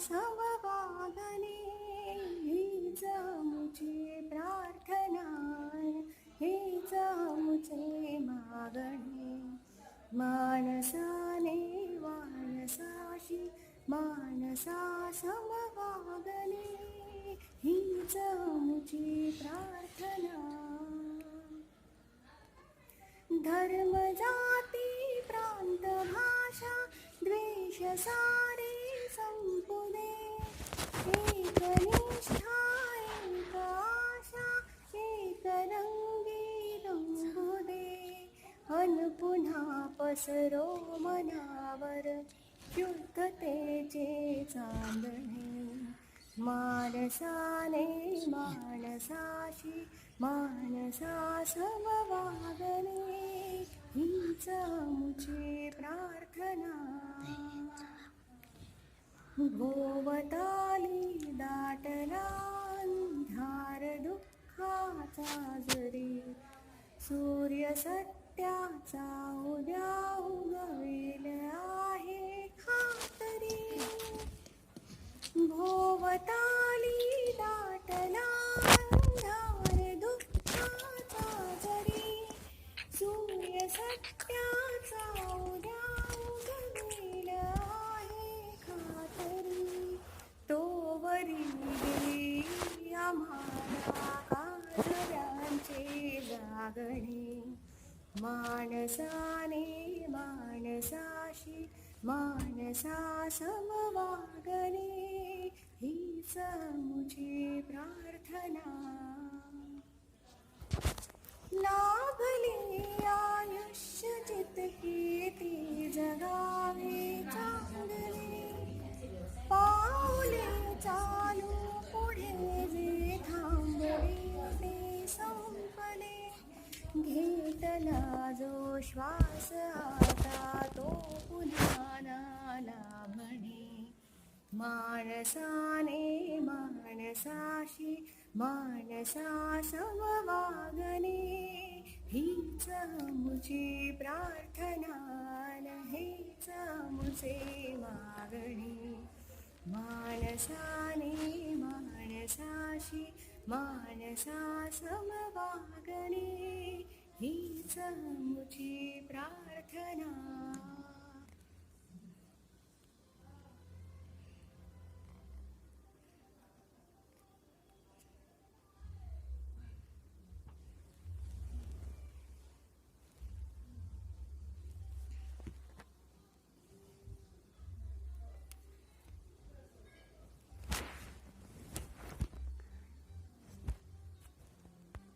समवागणे हीच मुची प्रार्थना हीच मुचे मागणे मानसाने मानसाशी मानसा समवागणे हीच मुची प्रार्थना धर्म जाती प्रांत भाषा द्वेष सारे संपुदे एक निष्ठा एक आशा एक रंगी रंगुदे अन पुन्हा पसरो मनावर शुद्धतेचे चांदणे मानसाने मानसाशी मानसा समवागणे हीच मुची प्रार्थना भोवताली दाटला अंधार दुःखाचा जरी सूर्य सत्याचा उद्या उगवेल आहे खातरी भोवताली दाटला अंधार दुःखाचा जरी सूर्य सत्याचा उद्या उगवेल आहे खातरी तोवरी गेली आम्हाला काजऱ्यांचे जागणे मानसाने मानसाशी मानसा समवागणे हीच मुची प्रार्थना लाभले आयुष्य जितके ती जगावे चांगले पाऊले चालू पुढे जे थांबले ते संपले घेतला जो श्वास आता तो पुन्हा नाला म्हणे मानसाने मानसाशी मानसा समवागणे हीच मुची प्रार्थना हीच मुचे मागणे मानसाने मानसाशी मानसा समवागणे हीच मुची प्रार्थना